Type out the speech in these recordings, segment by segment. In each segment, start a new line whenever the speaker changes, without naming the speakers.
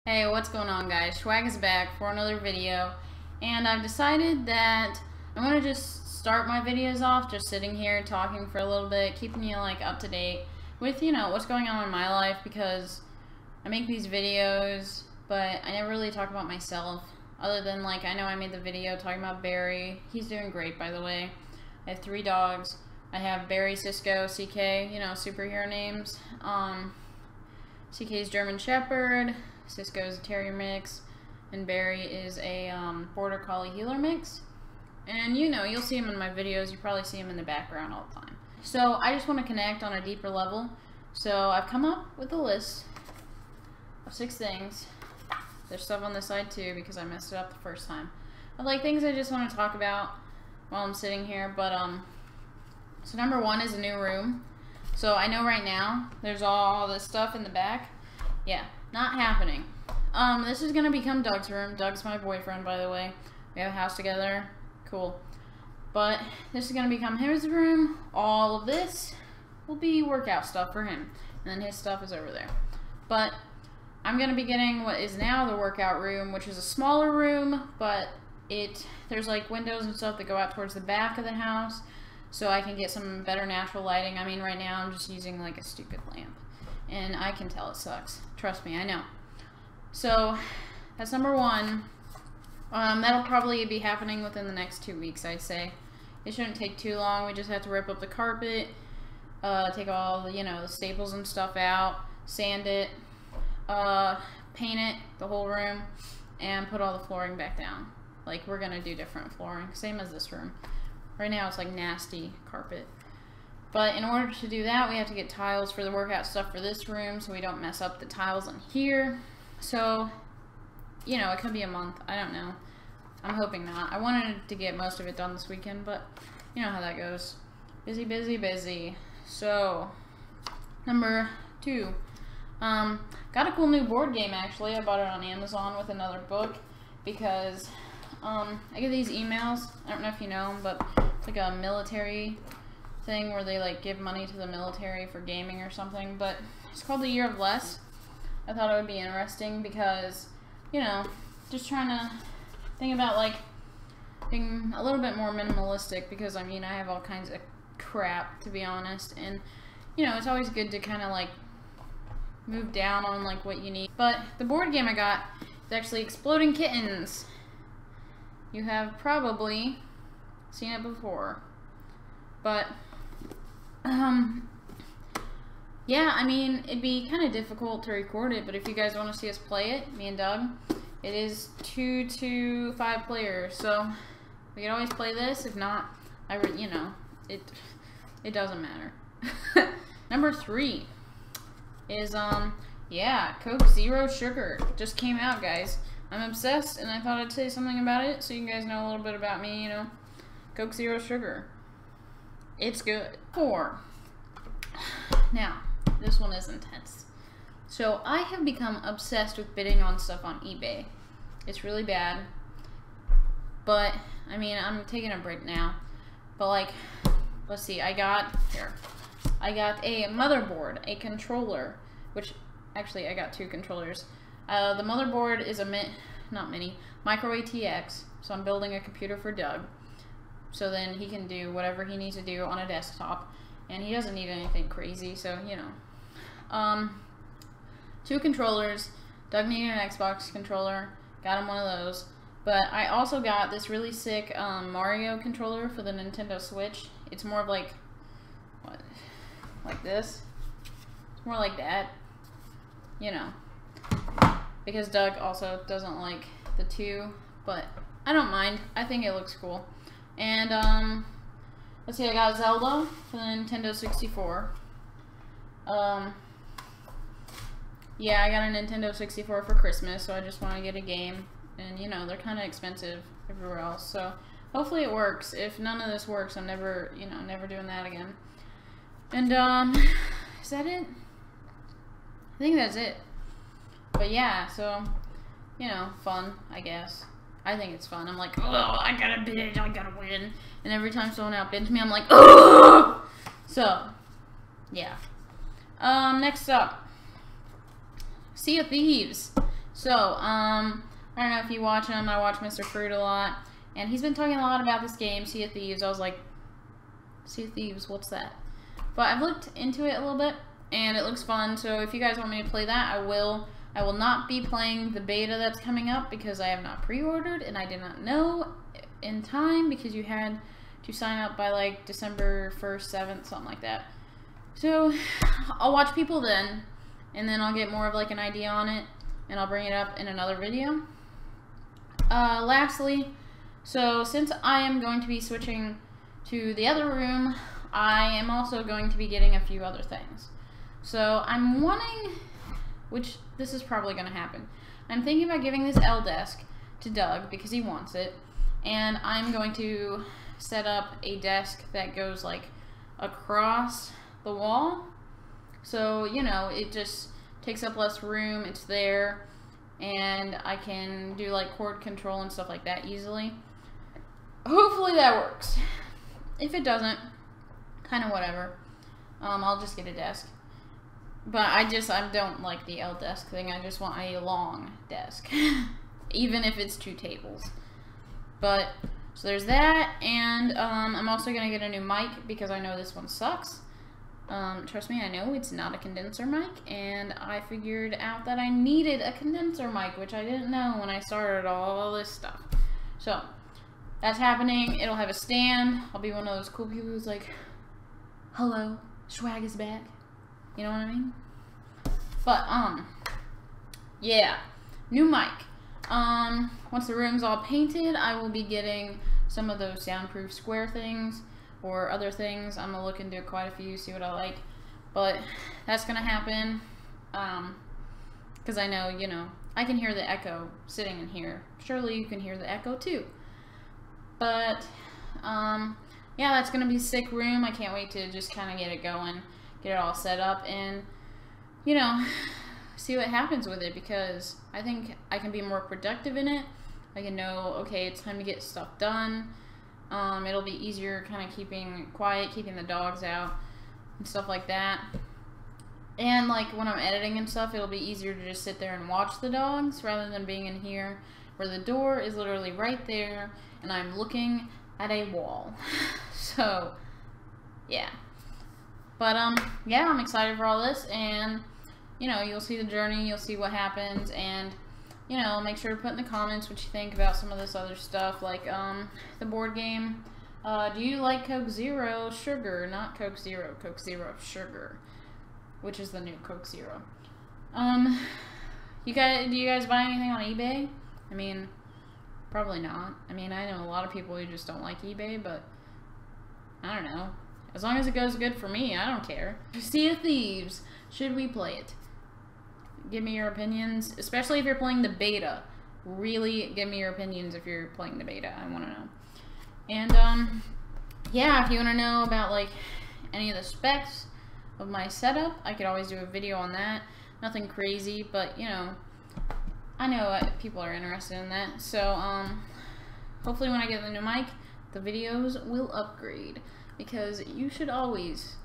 Hey, what's going on, guys? Chwag is back for another video, and I've decided that I'm gonna just start my videos off just sitting here talking for a little bit, keeping you like up to date with, what's going on in my life, because I make these videos, but I never really talk about myself, other than like, I know I made the video talking about Barry. He's doing great, by the way. I have 3 dogs. I have Barry, Cisco, CK, superhero names. CK's German Shepherd, Cisco's a Terrier mix, and Barry is a Border Collie Heeler mix. And you'll see him in my videos. You probably see him in the background all the time. So I just want to connect on a deeper level. So I've come up with a list of 6 things. There's stuff on this side too because I messed it up the first time. But like things I just want to talk about while I'm sitting here. But so number 1 is a new room. So I know right now there's all this stuff in the back. Yeah, not happening. This is gonna become Doug's room. Doug's my boyfriend, by the way. We have a house together. Cool. But this is gonna become his room. All of this will be workout stuff for him. And then his stuff is over there. But I'm gonna be getting what is now the workout room, which is a smaller room, but there's like windows and stuff that go out towards the back of the house, so I can get some better natural lighting. I mean, right now I'm just using like a stupid lamp, and I can tell it sucks. Trust me, I know. So that's number 1. That'll probably be happening within the next 2 weeks, I'd say. It shouldn't take too long. We just have to rip up the carpet, take all the, the staples and stuff out, sand it, paint it, the whole room, and put all the flooring back down. Like, we're gonna do different flooring, same as this room. Right now it's like nasty carpet. But in order to do that, we have to get tiles for the workout stuff for this room so we don't mess up the tiles in here. So, it could be a month. I don't know. I'm hoping not. I wanted to get most of it done this weekend, but you know how that goes. Busy, busy, busy. So, number 2. Got a cool new board game, actually. I bought it on Amazon with another book because I get these emails. I don't know if you know them, but it's like a military thing where they like give money to the military for gaming or something. But it's called The Year of Less. I thought it would be interesting because, just trying to think about like being a little bit more minimalistic, because I have all kinds of crap, to be honest, and it's always good to kind of like move down on like what you need. But the board game I got is actually Exploding Kittens. You have probably seen it before, but yeah, it'd be kind of difficult to record it, but if you guys want to see us play it, me and Doug, it is 2 to 5 players, so we can always play this. If not, it doesn't matter. Number 3 is Coke Zero Sugar. Just came out, guys. I'm obsessed, and I thought I'd say something about it so you guys know a little bit about me. Coke Zero Sugar. It's good. 4. Now, this one is intense. So I have become obsessed with bidding on stuff on eBay. It's really bad, but I'm taking a break now. But like, let's see, I got a motherboard, a controller, which actually I got 2 controllers. The motherboard is a micro ATX, so I'm building a computer for Doug, so then he can do whatever he needs to do on a desktop, and he doesn't need anything crazy, so 2 controllers. Doug needed an Xbox controller, got him one of those. But I also got this really sick Mario controller for the Nintendo Switch. It's more of like, like this. It's more like that, because Doug also doesn't like the 2, but I don't mind. I think it looks cool. And let's see, I got Zelda for the Nintendo 64. Yeah, I got a Nintendo 64 for Christmas, so I just want to get a game. And they're kind of expensive everywhere else, so hopefully it works. If none of this works, I'm never doing that again. And is that it? I think that's it. But yeah, so fun, I guess. I think it's fun. I'm like, oh, I gotta bid, I gotta win. And every time someone outbids me, I'm like, oh. So yeah. Next up, Sea of Thieves. So, I don't know if you watch him. I watch Mr. Fruit a lot. And he's been talking a lot about this game, Sea of Thieves. I was like, Sea of Thieves, what's that? But I've looked into it a little bit, and it looks fun. So if you guys want me to play that, I will. I will not be playing the beta that's coming up because I have not pre-ordered, and I did not know in time because you had to sign up by like December 1st, 7th, something like that. So I'll watch people then, and then I'll get more of like an idea on it, and I'll bring it up in another video. Lastly, so since I am going to be switching to the other room, I am also going to be getting a few other things. So I'm wanting, which this is probably going to happen, I'm thinking about giving this L desk to Doug because he wants it, and I'm going to set up a desk that goes like across the wall, so you know, it just takes up less room, it's there, and I can do like cord control and stuff like that easily. Hopefully that works. If it doesn't, kind of whatever. I'll just get a desk. But I don't like the L desk thing. I just want a long desk. Even if it's 2 tables. But, so there's that. And I'm also going to get a new mic because I know this one sucks. Trust me, I know it's not a condenser mic. And I figured out that I needed a condenser mic, which I didn't know when I started all this stuff. So, that's happening. It'll have a stand. I'll be one of those cool people who's like, hello, Chwag is back. You know what I mean? But, yeah. New mic. Once the room's all painted, I will be getting some of those soundproof square things or other things. I'm gonna look into quite a few, see what I like. But that's gonna happen. Because I know, you know, I can hear the echo sitting in here. Surely you can hear the echo too. But, yeah, that's gonna be a sick room. I can't wait to just kind of get it going, get it all set up, and, you know, see what happens with it, because I think I can be more productive in it. I can know, okay, it's time to get stuff done. It'll be easier kind of keeping quiet, keeping the dogs out, and stuff like that. And, like, when I'm editing and stuff, it'll be easier to just sit there and watch the dogs, rather than being in here, where the door is literally right there, and I'm looking at a wall. So, yeah. But, yeah, I'm excited for all this, and, you know, you'll see the journey, you'll see what happens, and, you know, make sure to put in the comments what you think about some of this other stuff, like, the board game. Do you like Coke Zero Sugar? Not Coke Zero Sugar, which is the new Coke Zero. Do you guys buy anything on eBay? I mean, probably not. I mean, I know a lot of people who just don't like eBay, but I don't know. As long as it goes good for me, I don't care. Sea of Thieves. Should we play it? Give me your opinions, especially if you're playing the beta. Really give me your opinions if you're playing the beta. I want to know. And, yeah, if you want to know about, like, any of the specs of my setup, I could always do a video on that. Nothing crazy, but, you know, I know people are interested in that. So, hopefully when I get the new mic, the videos will upgrade. Because you should always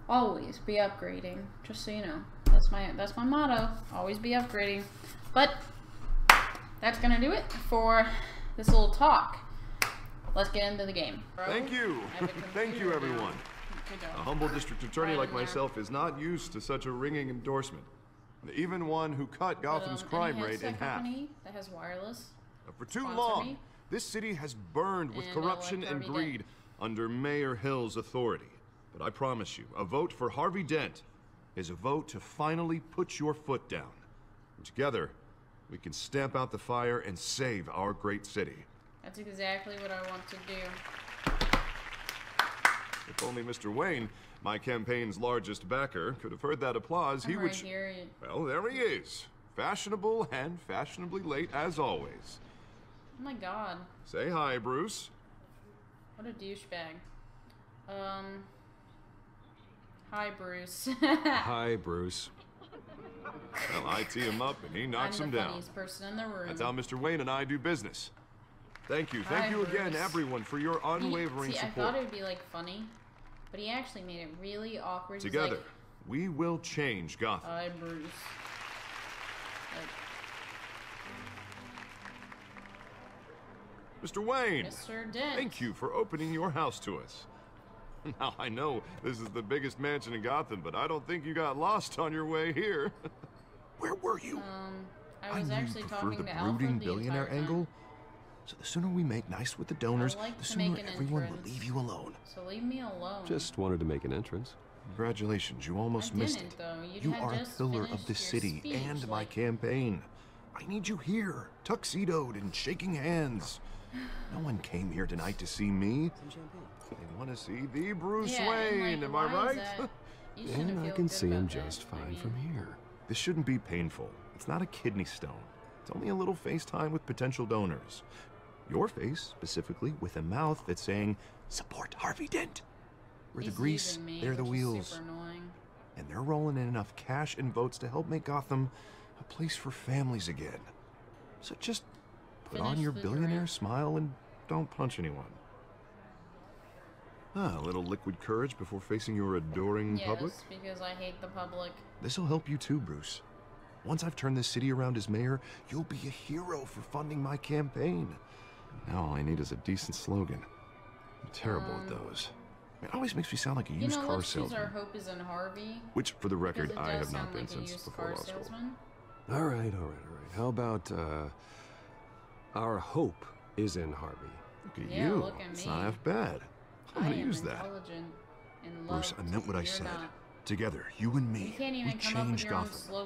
be upgrading. Just so you know. That's my motto. Always be upgrading. But that's gonna do it for this little talk. Let's get into the game.
Thank you. Thank you, everyone. A humble district attorney like myself is not used to such a ringing endorsement. Even one who cut Gotham's crime rate in half.
That has wireless.
For too long, this city has burned with corruption and greed under Mayor Hill's authority. But I promise you, a vote for Harvey Dent is a vote to finally put your foot down. And together, we can stamp out the fire and save our great city.
That's exactly what I want to do.
If only Mr. Wayne, my campaign's largest backer, could have heard that applause, he would... Well, there he is. Fashionable and fashionably late as always.
Oh my god.
Say hi, Bruce.
What a douchebag. Hi, Bruce.
Hi, Bruce. Well, I tee him up and he knocks him down.
I'm the funniest person in the room.
That's how Mr. Wayne and I do business. Thank you. Thank you again, everyone, for your unwavering support.
I thought it would be, like, funny, but he actually made it really awkward.
Together, we will change Gotham.
Hi, Bruce.
Mr. Wayne!
Mr. Dent.
Thank you for opening your house to us. Now, I know this is the biggest mansion in Gotham, but I don't think you got lost on your way here. Where were you?
I was actually talking to Alfred
the brooding billionaire angle. So the sooner we make nice with the donors, the sooner everyone will leave you alone.
So leave me alone.
Just wanted to make an entrance.
Congratulations, you almost missed it. You are a pillar of this city and my campaign. I need you here, tuxedoed and shaking hands. No one came here tonight to see me. They want to see the Bruce Wayne, am I right?
And I can see him just fine from here.
This shouldn't be painful. It's not a kidney stone. It's only a little FaceTime with potential donors. Your face, specifically, with a mouth that's saying, support Harvey Dent. We're the grease, they're the wheels. And they're rolling in enough cash and votes to help make Gotham a place for families again. So just put on your billionaire smile and don't punch anyone. A little liquid courage before facing your adoring public?
Yes, because I hate the public.
This'll help you too, Bruce. Once I've turned this city around as mayor, you'll be a hero for funding my campaign. Now all I need is a decent slogan. I'm terrible at those. It always makes me sound like a used car salesman.
Our hope is in Harvey.
Which, for the record, I have not been since before law school.
All right. How about, our hope is in Harvey?
Look at you. It's not half bad. I'm gonna use that. Bruce, I meant what I said. Together, you and me, we change Gotham.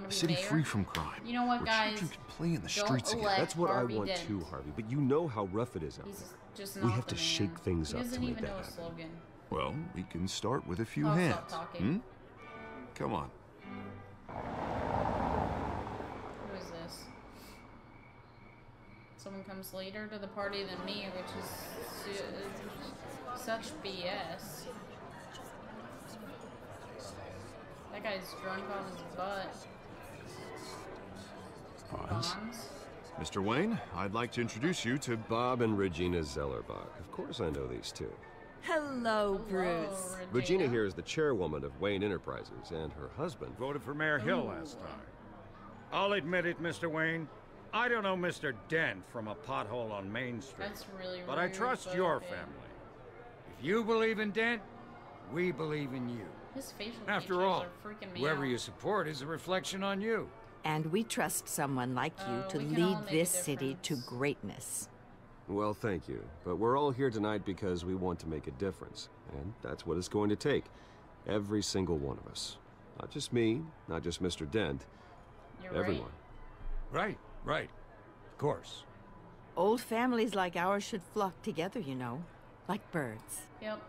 A city free from crime.
You know what, guys?
Children can play in the streets again.
That's what I want too, Harvey. But you know how rough it is out there. We have to shake things up to make that happen.
Well, we can start with a few hands. Come on.
Who is this? Someone comes later to the party than me, which is such BS. That guy's drunk on his butt. Bonds?
Mr. Wayne, I'd like to introduce you to
Bob and Regina Zellerbach. Of course I know these two.
Hello, Bruce.
Regina here is the chairwoman of Wayne Enterprises, and her husband
voted for Mayor Hill last time. I'll admit it, Mr. Wayne. I don't know Mr. Dent from a pothole on Main Street.
That's really
but I trust your family. If you believe in Dent, we believe in you.
His facial
After all,
are freaking me
whoever
out.
you support is a reflection on you.
And we trust someone like you to lead this city to greatness.
Well, thank you. But we're all here tonight because we want to make a difference. And that's what it's going to take. Every single one of us. Not just me, not just Mr. Dent. Everyone.
Right. Of course.
Old families like ours should flock together, you know. Like birds.
Yep.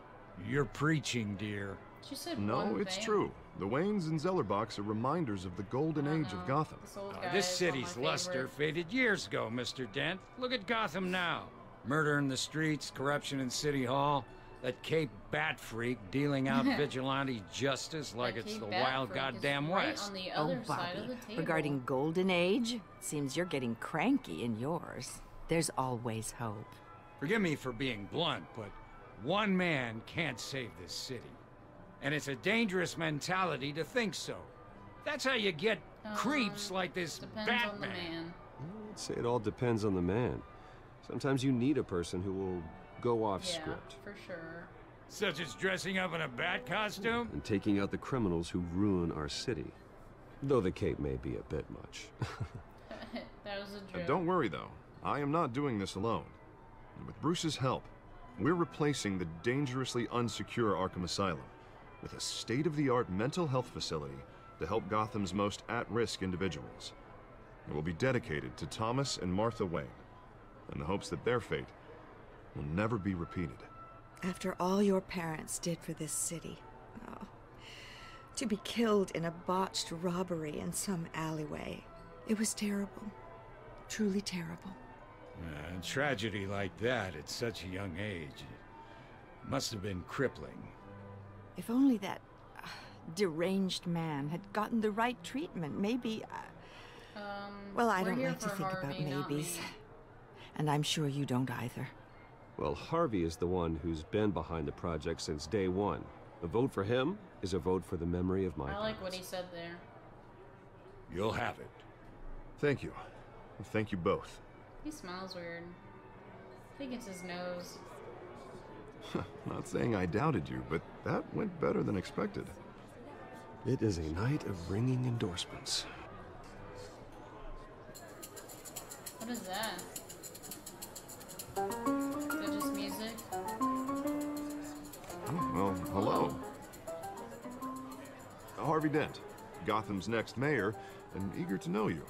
You're preaching, dear.
She said
no, it's true. The Waynes and Zellerbachs are reminders of the golden age of Gotham.
This city's luster faded years ago, Mr. Dent. Look at Gotham now. Murder in the streets, corruption in City Hall, that Cape Bat freak dealing out vigilante justice like it's the wild goddamn West.
Oh, Bobby, regarding Golden Age, seems you're getting cranky in yours. There's always hope.
Forgive me for being blunt, but one man can't save this city. And it's a dangerous mentality to think so. That's how you get creeps like this Batman.
I'd say it all depends on the man. Sometimes you need a person who will go off script.
For sure.
Such as dressing up in a bat costume?
And taking out the criminals who ruin our city. Though the cape may be a bit much.
That was a joke.
Don't worry, though. I am not doing this alone. And with Bruce's help, we're replacing the dangerously unsecure Arkham Asylum with a state-of-the-art mental health facility to help Gotham's most at-risk individuals. It will be dedicated to Thomas and Martha Wayne, in the hopes that their fate will never be repeated.
After all your parents did for this city, to be killed in a botched robbery in some alleyway, it was terrible. Truly terrible.
A tragedy like that at such a young age must have been crippling.
If only that deranged man had gotten the right treatment, maybe... well, I don't like to think about maybes. And I'm sure you don't either.
Well, Harvey is the one who's been behind the project since day one. A vote for him is a vote for the memory of my parents.
I like what he said there.
You'll have it.
Thank you. Thank you both.
He smells weird. think it's his nose.
Not saying I doubted you, but that went better than expected.
It is a night of ringing endorsements.
What is that? Is that just music?
Oh, well, hello. Harvey Dent, Gotham's next mayor, and eager to know you.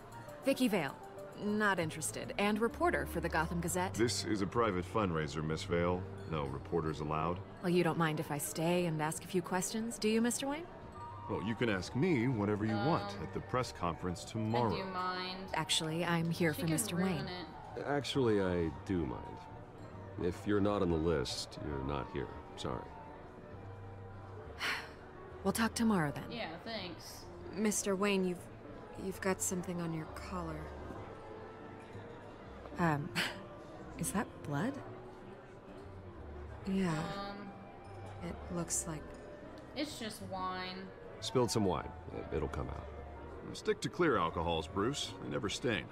Vicky Vale. Not interested. And reporter for the Gotham Gazette.
This is a private fundraiser, Miss Vale. No reporters allowed.
Well, you don't mind if I stay and ask a few questions, do you, Mr. Wayne?
Well, you can ask me whatever you want at the press conference tomorrow.
Do you mind?
Actually, I'm here for Mr. Wayne.
Actually, I do mind. If you're not on the list, you're not here. Sorry.
We'll talk tomorrow then.
Yeah, thanks.
Mr. Wayne, you've got something on your collar.
Is that blood?
Yeah. It looks like...
It's just wine.
Spilled some wine. It'll come out.
Stick to clear alcohols, Bruce. They never stain.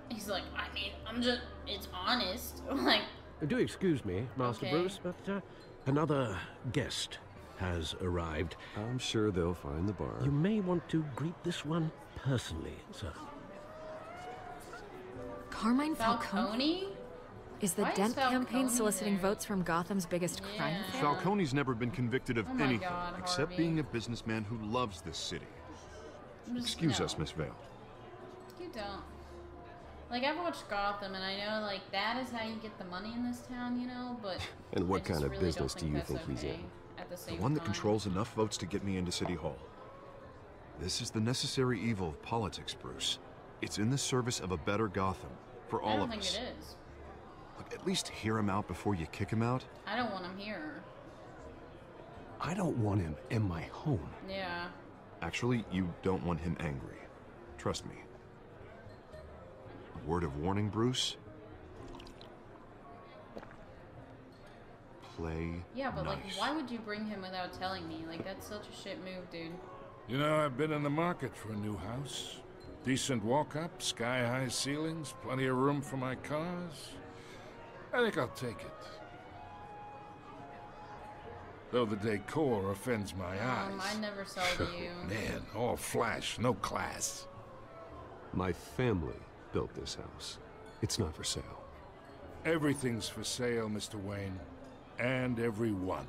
He's like, I mean, it's honest. Like...
Do excuse me, Master Bruce, but another guest has arrived.
I'm sure they'll find the bar.
You may want to greet this one personally, sir.
Carmine Falcone? Is the Dent campaign soliciting votes from Gotham's biggest crime family?
Falcone's never been convicted of anything except
Harvey.
being a businessman who loves this city. Excuse us, Miss Vale.
You don't. Like, I've watched Gotham, and I know, like, that is how you get the money in this town, you know, but...
And what kind of business do you think he's in?
The one that controls enough votes to get me into City Hall. This is the necessary evil of politics, Bruce. It's in the service of a better Gotham, for all of us.
I don't think it is.
Look, at least hear him out before you kick him out.
I don't want him here.
I don't want him in my home.
Yeah.
Actually, you don't want him angry. Trust me. A word of warning, Bruce. Play
Yeah, but
nice.
like, why would you bring him without telling me? Like, that's such a shit move, dude.
You know, I've been in the market for a new house. Decent walk-up, sky-high ceilings, plenty of room for my cars. I think I'll take it. Though the decor offends my eyes.
I never sell to you.
Man, all flash, no class.
My family built this house. It's not for sale.
Everything's for sale, Mr. Wayne. And everyone.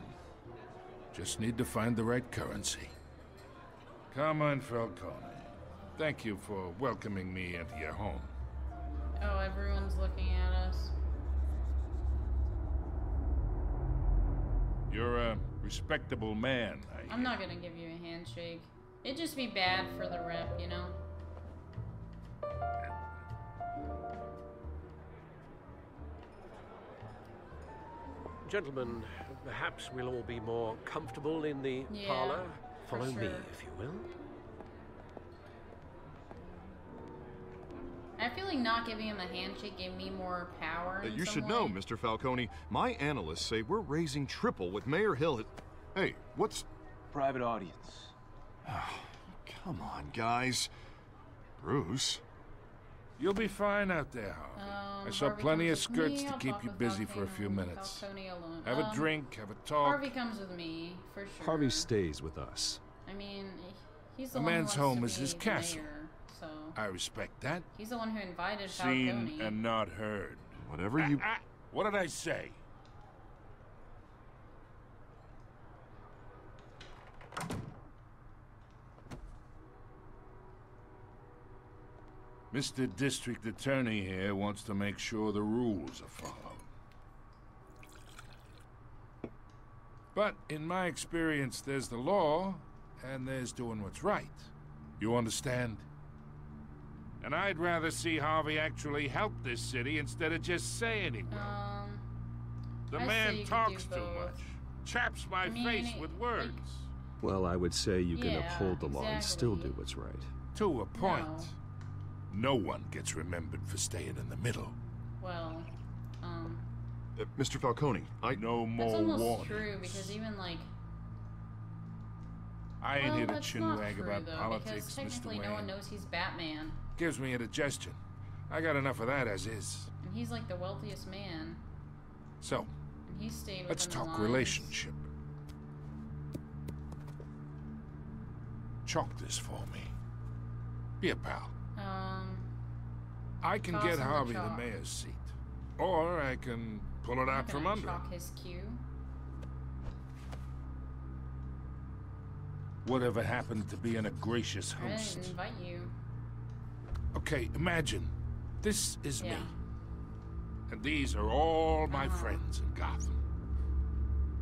Just need to find the right currency. Carmine Falcone, thank you for welcoming me into your home.
Oh, everyone's looking at us.
You're a respectable man, I hear.
I'm not gonna give you a handshake. It'd just be bad for the rep, you know?
Gentlemen, perhaps we'll all be more comfortable in the parlor. Follow me, if you will.
I feel like not giving him a handshake gave me more power.
You should know, Mr. Falcone. My analysts say we're raising triple with Mayor Hill. Hey, what's...
Private audience.
Oh, come on, guys. Bruce.
You'll be fine out there, Harvey. I saw plenty of skirts to keep you busy for a few minutes. Have a drink, have a talk.
Harvey comes with me, for sure.
Harvey stays with us.
I mean, he's the
a
one
man's
who wants
home
to
is
be
his
the
castle.
mayor, so.
I respect that.
He's the one who invited Falcone.
Seen and not heard.
Whatever you...
What did I say? Mr. District Attorney here wants to make sure the rules are followed. But in my experience, there's the law, and there's doing what's right. You understand? And I'd rather see Harvey actually help this city instead of just saying he will. The man talks too much. Chaps my face with words.
Well, I would say you can uphold the law and still do what's right.
To a point. No one gets remembered for staying in the middle.
Well,
Mr. Falcone,
No more
that's almost
warning.
true, because even, like...
I ain't here to
that's
chinwag
not true,
about
though,
politics,
because technically
Mr.
no one
Wayne.
knows he's Batman.
Gives me indigestion.
I got enough of that as is.
And he's like the wealthiest man.
So,
and he stayed
let's talk relationship. Chalk this for me. Be a pal. I can get Harvey the mayor's seat. Or I can pull it out from under.
Chalk his cue.
Whatever happened to being a gracious host?
I didn't invite you.
Okay, imagine. This is me. And these are all my friends in Gotham.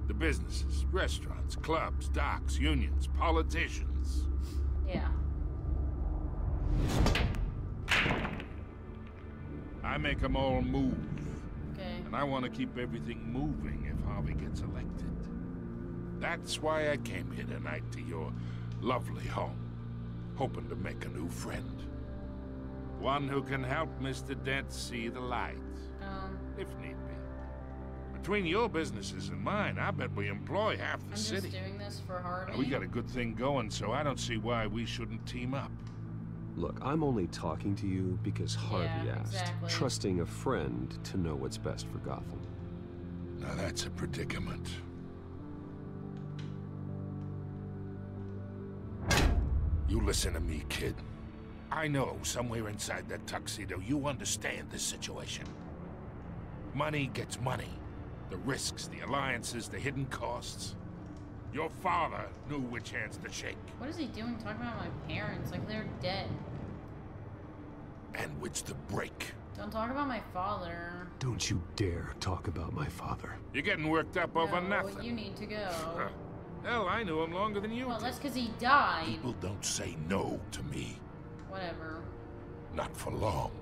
The businesses, restaurants, clubs, docks, unions, politicians.
Yeah.
I make them all move.
Okay.
And I want to keep everything moving if Harvey gets elected. That's why I came here tonight to your lovely home, hoping to make a new friend. One who can help Mr. Dent see the light, if need be. Between your businesses and mine, I bet we employ half the city.
I'm just doing this for Harvey.
Now, we got a good thing going, so I don't see why we shouldn't team up.
Look, I'm only talking to you because Harvey asked, trusting a friend to know what's best for Gotham.
Now that's a predicament. You listen to me, kid. I know somewhere inside that tuxedo you understand this situation. Money gets money. The risks, the alliances, the hidden costs. Your father knew which hands to shake.
What is he doing talking about my parents? Like they're dead.
And which to break.
Don't talk about my father.
Don't you dare talk about my father.
You're getting worked up over nothing.
You need to go.
Hell, I knew him longer than you
Well,
did.
that's because he died.
People don't say no to me.
Whatever.
Not for long.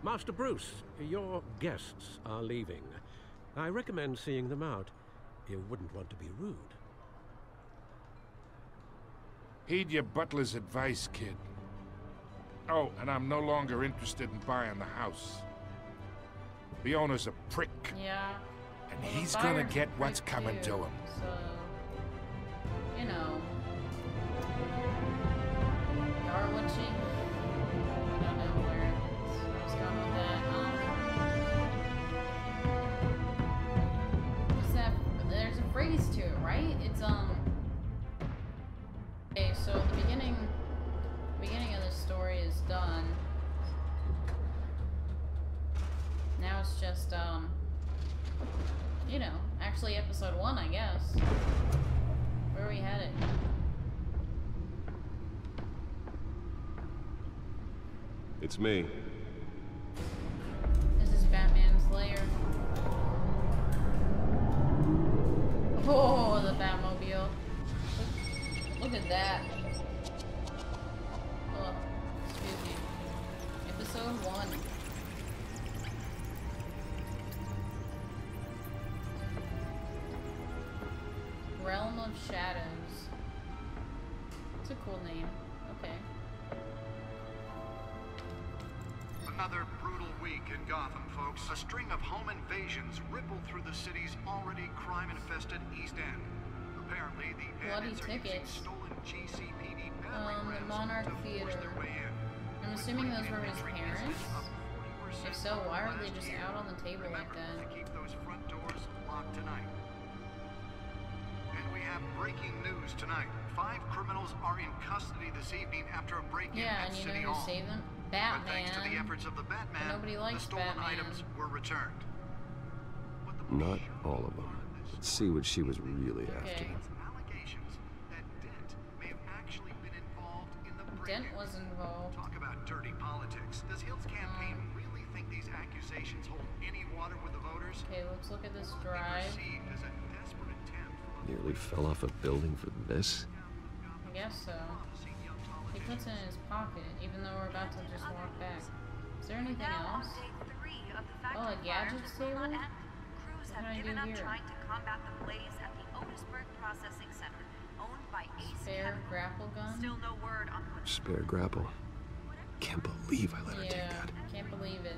Master Bruce, your guests are leaving. I recommend seeing them out. You wouldn't want to be rude.
Heed your butler's advice, kid. Oh, and I'm no longer interested in buying the house. The owner's a prick.
Yeah.
And he's gonna get what's coming to him.
So, you know. Darwitchy. I don't know where I was going with that. What's that? There's a phrase to it, right? It's okay, so the beginning of this story is done. Now it's just, you know, actually episode 1, I guess. Where are we headed?
It's me.
This is Batman's lair. Oh, the Batmobile. Look at that. Oh, excuse me. Episode 1. Realm of Shadows. It's a cool name. Okay.
Another brutal week in Gotham, folks. A string of home invasions rippled through the city's already crime-infested East End. Apparently, the bandits are using stolen GCPD
the Monarch Theater. I'm assuming those were his parents. If so, why are they just out on the table like that?
To keep those front doors locked tonight. And we have breaking news tonight. 5 criminals are in custody this evening after a break-in at City Hall.
Save them? Batman.
But thanks to the efforts of the Batman,
nobody likes
the stolen
Batman.
items were returned.
Not all of them. Let's see what she was really after.
Allegations that Dent may have actually been involved in the break-in.
Dent was involved.
Talk about dirty politics. Does Hill's campaign really think these accusations hold any water with the voters?
Okay, let's look at this drive.
Perceived as a desperate attempt.
Nearly fell off a building for this?
I guess so. He puts it in his pocket, even though we're about to just walk back. Is there anything else? Oh, a gadgets table? What can I do here? Spare grapple gun?
Still no word on what
Spare grapple. Can't believe I let her take that.
Can't believe it.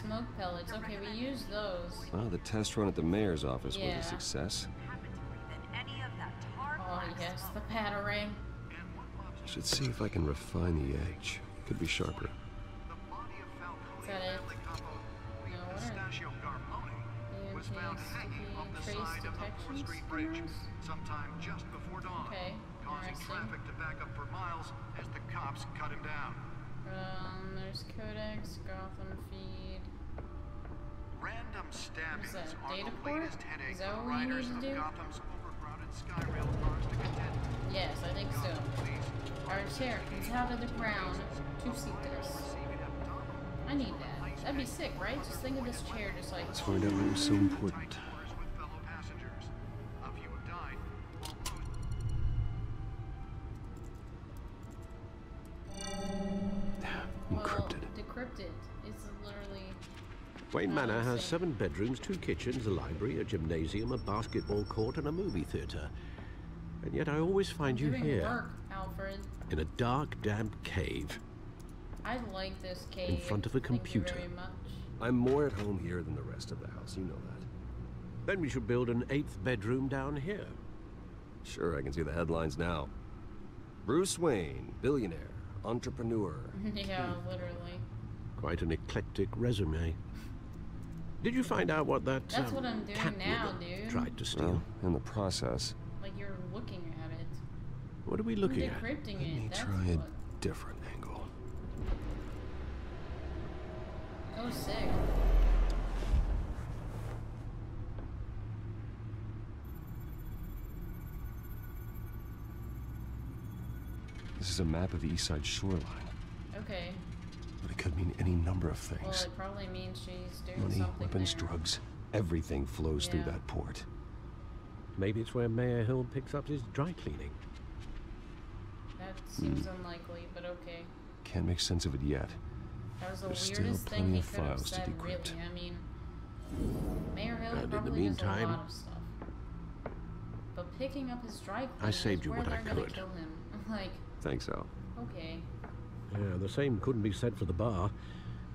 Smoke pellets. Okay, we use those.
Well, the test run at the mayor's office was a success.
Oh yes, the Batarang.
Should see if I can refine the edge. Could be sharper.
Is that it? No, what was found hanging off the side of the 4th Street Bridge sometime just before dawn, causing traffic to back up for miles as the cops cut him down. There's Codex, Gotham Feed.
Random stabbings are
Data
the
port?
latest headache
Is that
for
what we need
riders
to
of
do?
Gotham's overcrowded Skyrail cars to contend.
Yes, I think so. Our chair comes out of the ground to seat this. I need that. That'd be sick, right? Just think of this chair just like...
Let's find out what was so important.
Encrypted. Decrypted. It's literally...
Wayne Manor has 7 bedrooms, 2 kitchens, a library, a gymnasium, a basketball court, and a movie theater. And yet I always find you here,
work, Alfred.
in a dark, damp cave.
I like this cave.
In front of a computer.
Thank you very much.
I'm more at home here than the rest of the house, you know that.
Then we should build an 8th bedroom down here.
Sure, I can see the headlines now. Bruce Wayne, billionaire, entrepreneur.
Yeah, literally.
Quite an eclectic resume. Did you find out what that
That's what I'm doing now, dude.
tried to steal?
Well, in the process.
Like you're looking at it.
What are we looking at?
Decrypting
Let me
it. That's
try
what.
a different angle.
Oh, sick.
This is a map of the East Side shoreline.
Okay.
But it could mean any number of things.
Well, it probably means she's doing
Money,
something
weapons,
there.
drugs. Everything flows through that port.
Maybe it's where Mayor Hill picks up his dry cleaning.
That seems unlikely, but okay.
Can't make sense of it yet.
That was the
There's
weirdest
still
thing
plenty
he
of
could have
files to
said,
decrypt.
really. I mean, Mayor Hill
And in the
probably does a
meantime,
lot of stuff. But picking up his dry cleaning
I saved
is
you
where
what I
they're gonna
could.
kill him. Like,
Thanks, Al.
okay.
Yeah, the same couldn't be said for the bar.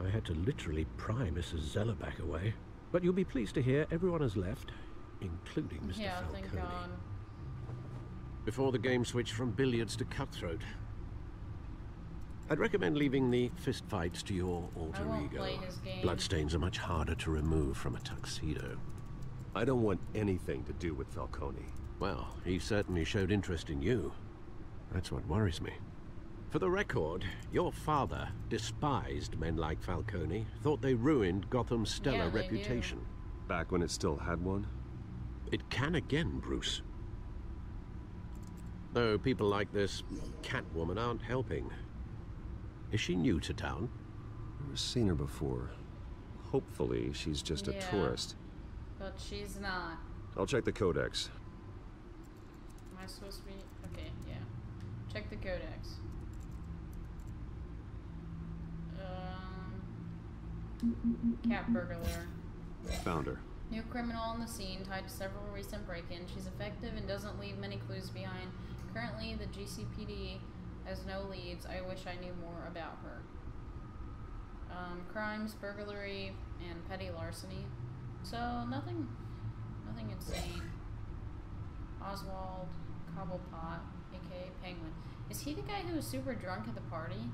I had to literally pry Mrs. Zellerback away. But you'll be pleased to hear everyone has left, including Mr.
Yeah,
Falcone.
thank God.
Before the game switched from billiards to cutthroat. I'd recommend leaving the fistfights to your alter
I won't
ego.
play his game.
Bloodstains are much harder to remove from a tuxedo.
I don't want anything to do with Falcone.
Well, he certainly showed interest in you. That's what worries me. For the record, your father despised men like Falcone, thought they ruined Gotham's stellar reputation.
Back when it still had one?
It can again, Bruce. Though people like this Catwoman aren't helping. Is she new to town?
I've seen her before. Hopefully, she's just a tourist.
But she's not.
I'll check the codex.
Am I supposed to be? Okay, yeah. Check the codex. Cat burglar.
Found her.
New criminal on the scene, tied to several recent break-ins. She's effective and doesn't leave many clues behind. Currently, the GCPD has no leads. I wish I knew more about her. Crimes, burglary, and petty larceny. So, nothing insane. Oswald Cobblepot, aka Penguin. Is he the guy who was super drunk at the party?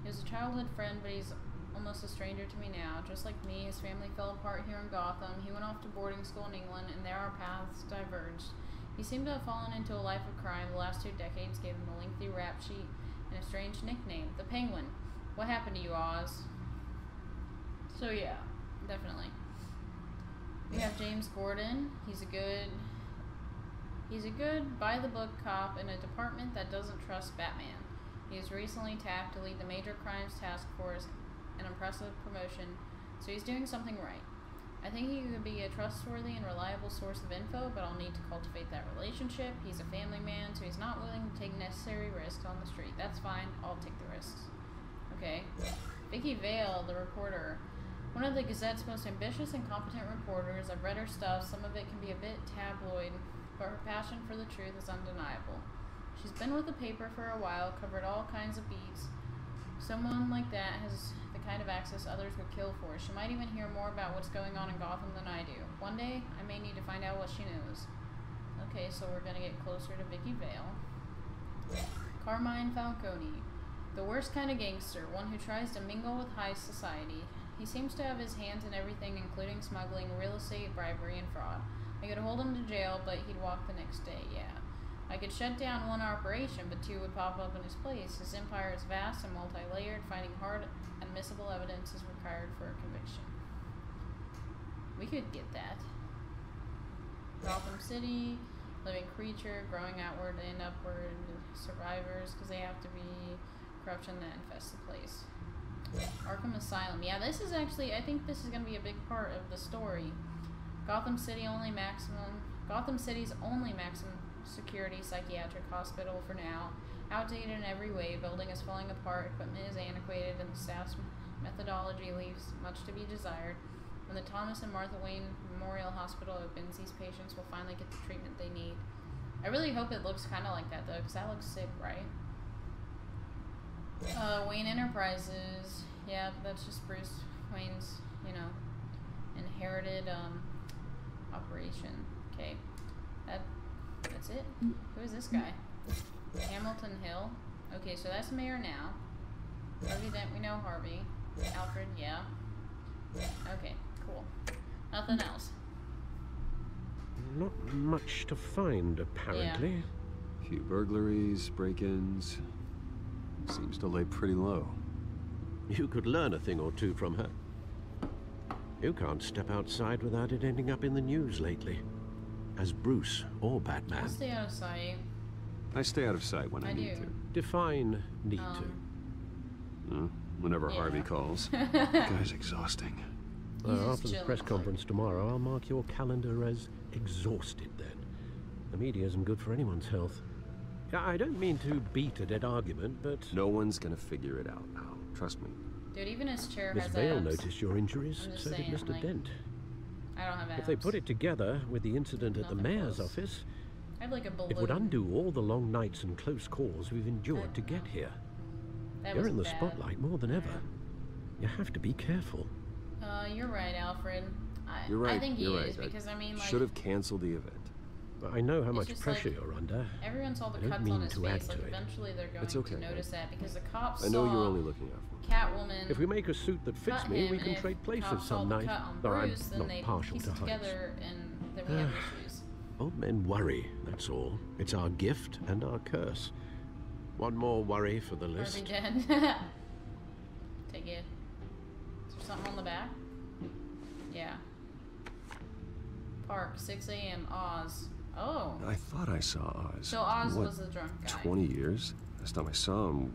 He was a childhood friend, but he's almost a stranger to me now. Just like me, his family fell apart here in Gotham. He went off to boarding school in England, and there our paths diverged. He seemed to have fallen into a life of crime. The last 2 decades gave him a lengthy rap sheet and a strange nickname, the Penguin. What happened to you, Oz? So yeah, definitely. We have James Gordon. He's a good by-the-book cop in a department that doesn't trust Batman. He was recently tapped to lead the Major Crimes Task Force, an impressive promotion, so he's doing something right. I think he could be a trustworthy and reliable source of info, but I'll need to cultivate that relationship. He's a family man, so he's not willing to take necessary risks on the street. That's fine. I'll take the risks. Okay. Vicky Vale, the reporter. One of the Gazette's most ambitious and competent reporters. I've read her stuff. Some of it can be a bit tabloid, but her passion for the truth is undeniable. She's been with the paper for a while, covered all kinds of beats. Someone like that has the kind of access others would kill for. She might even hear more about what's going on in Gotham than I do. One day, I may need to find out what she knows. Okay, so we're gonna get closer to Vicky Vale. Carmine Falcone. The worst kind of gangster, one who tries to mingle with high society. He seems to have his hands in everything, including smuggling, real estate, bribery, and fraud. I could hold him to jail, but he'd walk the next day, yeah. I could shut down one operation, but two would pop up in his place. His empire is vast and multi-layered. Finding hard, admissible evidence is required for a conviction. We could get that. Gotham City, living creature, growing outward and upward, survivors, because they have to be corruption that infests the place. Arkham Asylum. Yeah, this is actually, I think this is going to be a big part of the story. Gotham City's only maximum security psychiatric hospital for now. Outdated in every way, building is falling apart, equipment is antiquated, and the staff's methodology leaves much to be desired. When the Thomas and Martha Wayne Memorial Hospital opens, these patients will finally get the treatment they need. I really hope it looks kind of like that, though, because that looks sick, right? Wayne Enterprises. Yeah, that's just Bruce Wayne's, you know, inherited, operation. Okay. That's it? Who is this guy? Hamilton Hill. Okay, so that's mayor now. Harvey Dent, we know Harvey. Alfred, yeah. Okay, cool. Nothing else.
Not much to find, apparently.
Yeah. Few burglaries, break-ins. Seems to lay pretty low.
You could learn a thing or two from her. You can't step outside without it ending up in the news lately. As Bruce or Batman.
I'll stay out of sight.
I stay out of sight when I need to.
Define need
to. Whenever Harvey calls. The guy's exhausting.
After the press conference tomorrow, I'll mark your calendar as exhausted then. The media isn't good for anyone's health. I don't mean to beat a dead argument, but...
No one's gonna figure it out now. Trust me.
Dude, even his chair
Miss
has
Vale
abs.
noticed your injuries, so did Mr.
Like,
Dent.
I don't have abs.
If they put it together with the incident at the mayor's office,
I have like a balloon.
it would undo all the long nights and close calls we've endured to get here. You're in the spotlight more than ever. You have to be careful.
You're right, Alfred.
You're right.
I think he
you're
is,
right.
because I mean, like...
Should have canceled the event.
I know how much pressure you're under.
Everyone saw the cuts on his face. Like, eventually they're going to notice that, because the cops
I know you're only looking out for me.
Catwoman.
If we make a suit that fits me, we can trade places some night. Though I'm not partial to heights.
And then we have issues.
Old men worry, that's all. It's our gift and our curse. One more worry for the list.
Are they dead? Take it. Is there something on the back? Yeah. Park, 6 a.m. Oz. Oh.
I thought I saw Oz.
So Oz was the drunk guy.
20 years? Last time I saw him,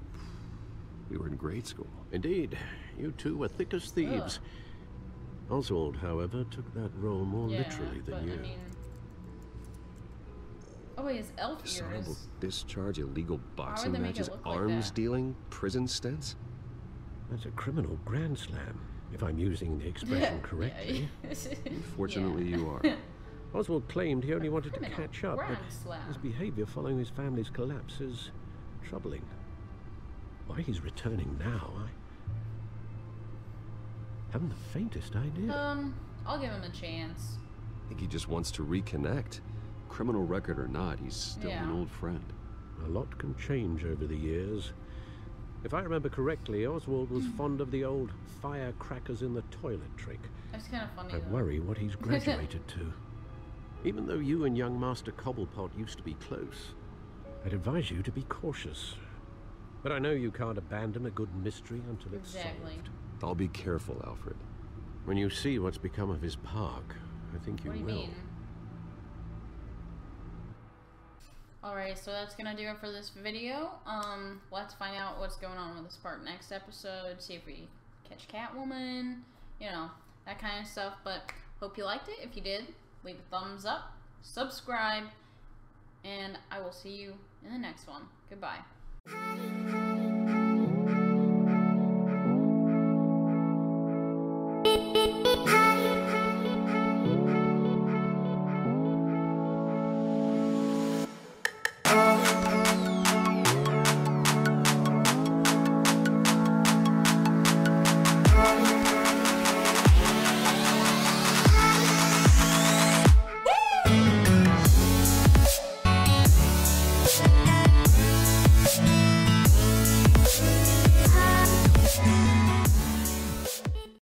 we were in grade school.
Indeed. You two were thick as thieves. Oswald, however, took that role more literally than you.
I mean... Oh wait, his elf ears.
Dishonorable discharge, illegal boxing matches, arms dealing, prison stints?
That's a criminal grand slam, if I'm using the expression correctly.
Fortunately, you are.
Oswald claimed he only wanted to catch up, but his behavior following his family's collapse is troubling. Why he's returning now, I haven't the faintest idea.
I'll give him a chance.
I think he just wants to reconnect. Criminal record or not, he's still an old friend.
A lot can change over the years. If I remember correctly, Oswald was fond of the old firecrackers in the toilet trick.
That's kind of funny,
I worry what he's graduated to. Even though you and young Master Cobblepot used to be close, I'd advise you to be cautious. But I know you can't abandon a good mystery until it's solved.
I'll be careful, Alfred.
When you see what's become of his park, I think you will.
What do you mean? Alright, so that's gonna do it for this video. Let's find out what's going on with this park next episode, see if we catch Catwoman, you know, that kind of stuff. But hope you liked it. If you did, leave a thumbs up, subscribe, and I will see you in the next one. Goodbye.